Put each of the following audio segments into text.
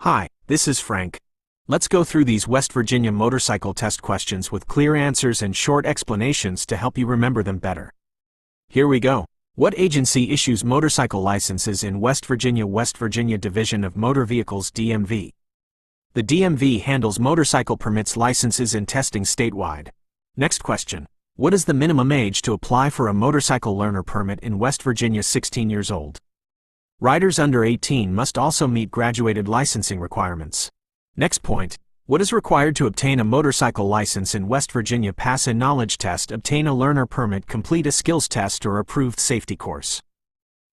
Hi, this is Frank. Let's go through these West Virginia motorcycle test questions with clear answers and short explanations to help you remember them better. Here we go. What agency issues motorcycle licenses in West Virginia? West Virginia Division of Motor Vehicles, DMV. The DMV handles motorcycle permits, licenses, and testing statewide. Next question. What is the minimum age to apply for a motorcycle learner permit in West Virginia? 16 years old. Riders under 18 must also meet graduated licensing requirements. Next point. What is required to obtain a motorcycle license in West Virginia? Pass a knowledge test, obtain a learner permit, complete a skills test, or approved safety course.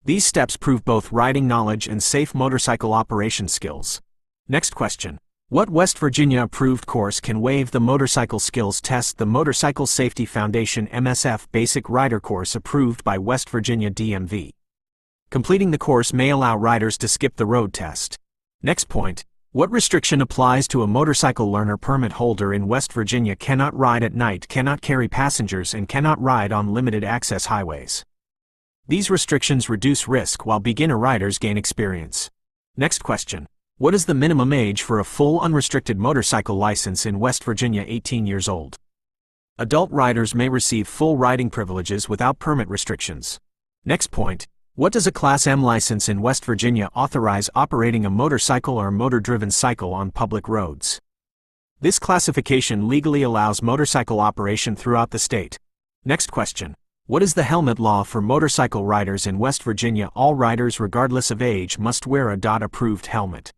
These steps prove both riding knowledge and safe motorcycle operation skills. Next question. What West Virginia approved course can waive the motorcycle skills test? The Motorcycle Safety Foundation MSF Basic Rider Course, approved by West Virginia DMV. Completing the course may allow riders to skip the road test. Next point. What restriction applies to a motorcycle learner permit holder in West Virginia? Cannot ride at night, cannot carry passengers, and cannot ride on limited access highways. These restrictions reduce risk while beginner riders gain experience. Next question. What is the minimum age for a full unrestricted motorcycle license in West Virginia? 18 years old. Adult riders may receive full riding privileges without permit restrictions. Next point. What does a Class M license in West Virginia authorize? Operating a motorcycle or motor-driven cycle on public roads. This classification legally allows motorcycle operation throughout the state. Next question. What is the helmet law for motorcycle riders in West Virginia? All riders, regardless of age, must wear a DOT-approved helmet.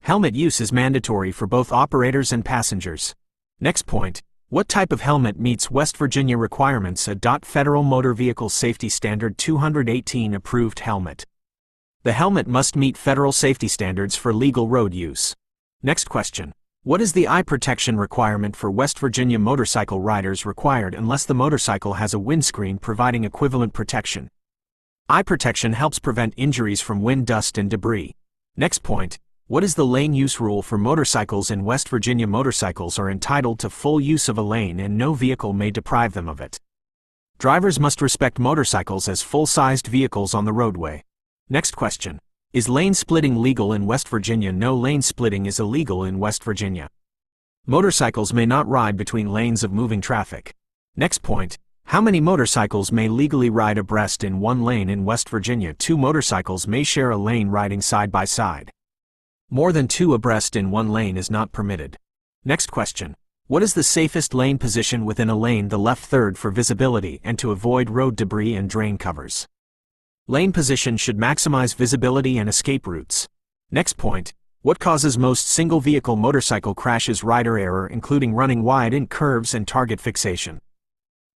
Helmet use is mandatory for both operators and passengers. Next point. What type of helmet meets West Virginia requirements? A DOT Federal Motor Vehicle Safety Standard 218 approved helmet. The helmet must meet federal safety standards for legal road use. Next question. What is the eye protection requirement for West Virginia motorcycle riders? Required unless the motorcycle has a windscreen providing equivalent protection. Eye protection helps prevent injuries from wind, dust, and debris. Next point. What is the lane use rule for motorcycles in West Virginia? Motorcycles are entitled to full use of a lane and no vehicle may deprive them of it. Drivers must respect motorcycles as full-sized vehicles on the roadway. Next question. Is lane splitting legal in West Virginia? No, lane splitting is illegal in West Virginia. Motorcycles may not ride between lanes of moving traffic. Next point. How many motorcycles may legally ride abreast in one lane in West Virginia? 2 motorcycles may share a lane riding side by side. More than 2 abreast in one lane is not permitted. Next question. What is the safest lane position within a lane? The left third for visibility and to avoid road debris and drain covers. Lane position should maximize visibility and escape routes. Next point. What causes most single-vehicle motorcycle crashes? Rider error, including running wide in curves and target fixation.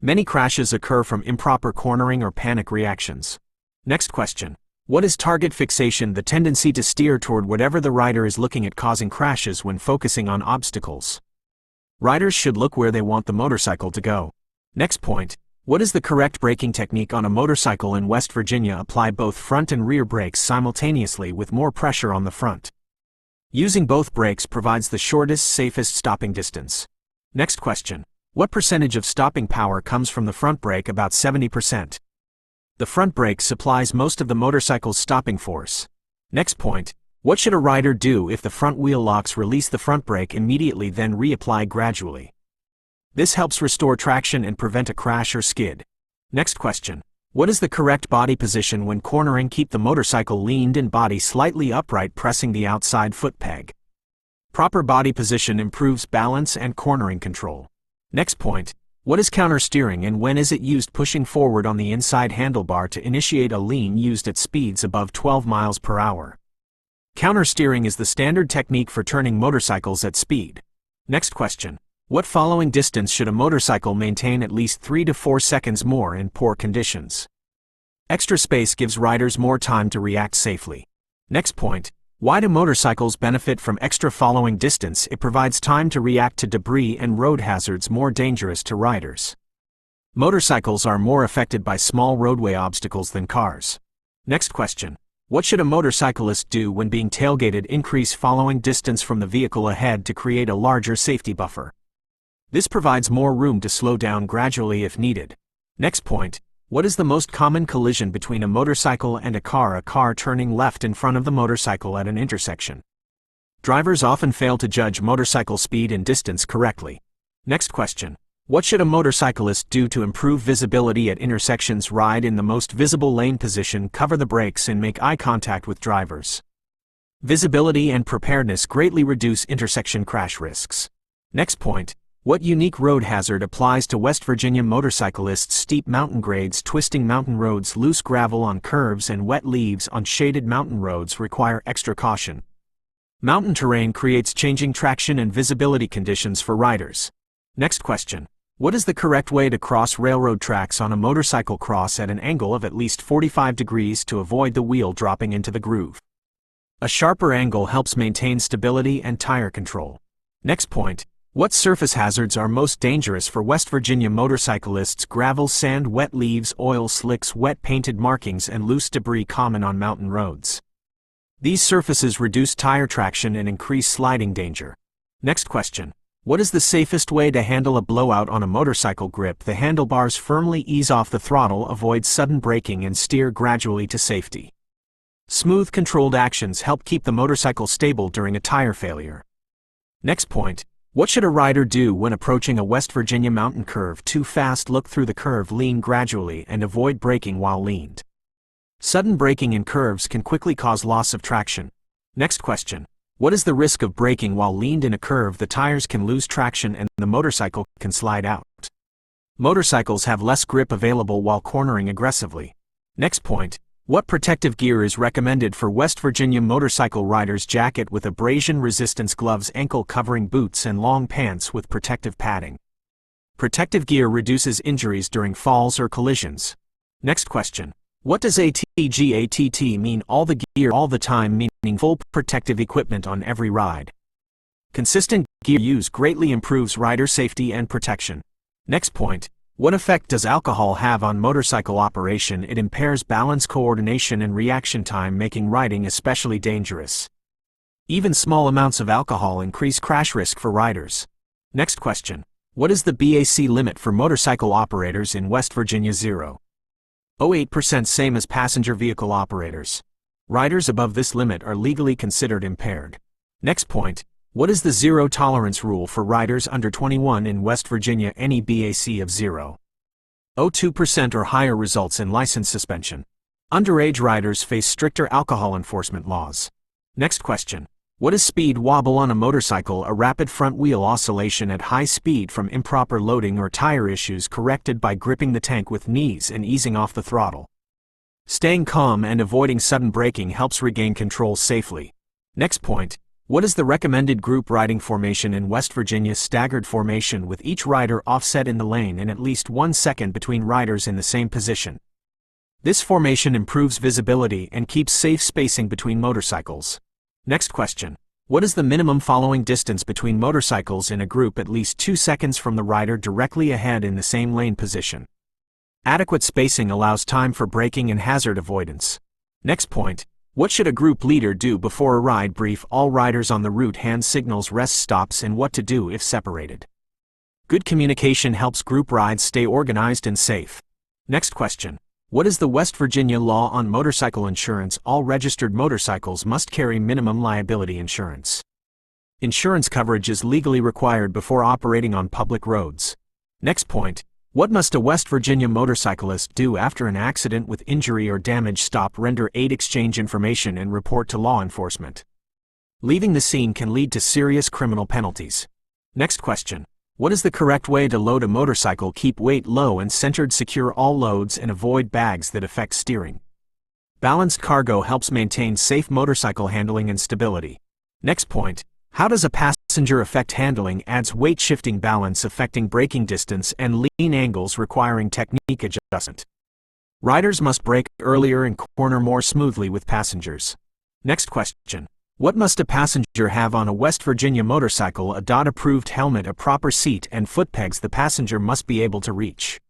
Many crashes occur from improper cornering or panic reactions. Next question. What is target fixation? The tendency to steer toward whatever the rider is looking at, causing crashes when focusing on obstacles. Riders should look where they want the motorcycle to go. Next point. What is the correct braking technique on a motorcycle in West Virginia? Apply both front and rear brakes simultaneously with more pressure on the front. Using both brakes provides the shortest, safest stopping distance. Next question. What percentage of stopping power comes from the front brake? About 70%. The front brake supplies most of the motorcycle's stopping force. Next point. What should a rider do if the front wheel locks? Release the front brake immediately, then reapply gradually. This helps restore traction and prevent a crash or skid. Next question. What is the correct body position when cornering? Keep the motorcycle leaned and body slightly upright, pressing the outside foot peg. Proper body position improves balance and cornering control. Next point. What is countersteering and when is it used? Pushing forward on the inside handlebar to initiate a lean, used at speeds above 12 miles per hour. Countersteering is the standard technique for turning motorcycles at speed. Next question. What following distance should a motorcycle maintain? At least 3 to 4 seconds more in poor conditions. Extra space gives riders more time to react safely. Next point. Why do motorcycles benefit from extra following distance? It provides time to react to debris and road hazards more dangerous to riders. Motorcycles are more affected by small roadway obstacles than cars. Next question. What should a motorcyclist do when being tailgated? Increase following distance from the vehicle ahead to create a larger safety buffer. This provides more room to slow down gradually if needed. Next point. What is the most common collision between a motorcycle and a car? A car turning left in front of the motorcycle at an intersection. Drivers often fail to judge motorcycle speed and distance correctly. Next question. What should a motorcyclist do to improve visibility at intersections? Ride in the most visible lane position, cover the brakes, and make eye contact with drivers. Visibility and preparedness greatly reduce intersection crash risks. Next point. What unique road hazard applies to West Virginia motorcyclists? Steep mountain grades, twisting mountain roads, loose gravel on curves, and wet leaves on shaded mountain roads require extra caution. Mountain terrain creates changing traction and visibility conditions for riders. Next question. What is the correct way to cross railroad tracks on a motorcycle? Cross at an angle of at least 45 degrees to avoid the wheel dropping into the groove. A sharper angle helps maintain stability and tire control. Next point. What surface hazards are most dangerous for West Virginia motorcyclists? Gravel, sand, wet leaves, oil slicks, wet painted markings, and loose debris common on mountain roads. These surfaces reduce tire traction and increase sliding danger. Next question. What is the safest way to handle a blowout on a motorcycle? Grip the handlebars firmly, ease off the throttle, avoid sudden braking, and steer gradually to safety. Smooth, controlled actions help keep the motorcycle stable during a tire failure. Next point. What should a rider do when approaching a West Virginia mountain curve? Too fast, look through the curve, lean gradually, and avoid braking while leaned. Sudden braking in curves can quickly cause loss of traction. Next question. What is the risk of braking while leaned in a curve? The tires can lose traction and the motorcycle can slide out. Motorcycles have less grip available while cornering aggressively. Next point. What protective gear is recommended for West Virginia motorcycle riders? Jacket with abrasion resistance, gloves, ankle covering boots, and long pants with protective padding. Protective gear reduces injuries during falls or collisions. Next question. What does ATGATT mean? All the gear all the time, meaning full protective equipment on every ride. Consistent gear use greatly improves rider safety and protection. Next point. What effect does alcohol have on motorcycle operation? It impairs balance, coordination, and reaction time, making riding especially dangerous. Even small amounts of alcohol increase crash risk for riders. Next question. What is the BAC limit for motorcycle operators in West Virginia? 0.08%, same as passenger vehicle operators. Riders above this limit are legally considered impaired. Next point. What is the zero tolerance rule for riders under 21 in West Virginia? Any BAC of 0.02% or higher results in license suspension. Underage riders face stricter alcohol enforcement laws. Next question. What is speed wobble on a motorcycle? A rapid front wheel oscillation at high speed from improper loading or tire issues, corrected by gripping the tank with knees and easing off the throttle. Staying calm and avoiding sudden braking helps regain control safely. Next point. What is the recommended group riding formation in West Virginia? Staggered formation, with each rider offset in the lane and at least 1 second between riders in the same position. This formation improves visibility and keeps safe spacing between motorcycles. Next question. What is the minimum following distance between motorcycles in a group? At least 2 seconds from the rider directly ahead in the same lane position. Adequate spacing allows time for braking and hazard avoidance. Next point. What should a group leader do before a ride? Brief all riders on the route, hand signals, rest stops, and what to do if separated. Good communication helps group rides stay organized and safe. Next question. What is the West Virginia law on motorcycle insurance? All registered motorcycles must carry minimum liability insurance. Insurance coverage is legally required before operating on public roads. Next point. What must a West Virginia motorcyclist do after an accident with injury or damage? Stop, render aid, exchange information, and report to law enforcement. Leaving the scene can lead to serious criminal penalties. Next question. What is the correct way to load a motorcycle? Keep weight low and centered, secure all loads, and avoid bags that affect steering. Balanced cargo helps maintain safe motorcycle handling and stability. Next point. How does a passenger affect handling? Adds weight, shifting balance, affecting braking distance, and lean angles, requiring technique adjustment. Riders must brake earlier and corner more smoothly with passengers. Next question. What must a passenger have on a West Virginia motorcycle? A DOT-approved helmet, a proper seat, and foot pegs the passenger must be able to reach.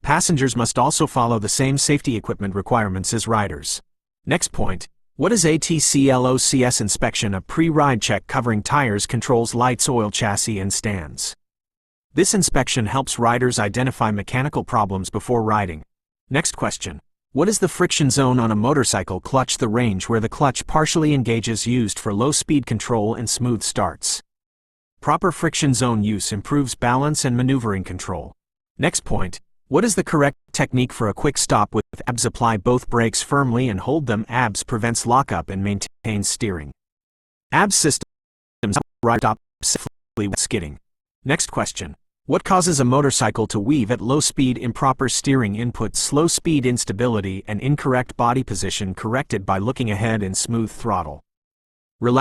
Passengers must also follow the same safety equipment requirements as riders. Next point. What is ATCLOCS inspection? A pre-ride check covering tires, controls, lights, oil, chassis, and stands. This inspection helps riders identify mechanical problems before riding. Next question. What is the friction zone on a motorcycle clutch? The range where the clutch partially engages, used for low-speed control and smooth starts. Proper friction zone use improves balance and maneuvering control. Next point. What is the correct technique for a quick stop with ABS? Apply both brakes firmly and hold them. ABS prevents lockup and maintains steering. ABS systems ride stop safely with skidding. Next question. What causes a motorcycle to weave at low speed? Improper steering input, slow speed, instability, and incorrect body position, corrected by looking ahead and smooth throttle. Relax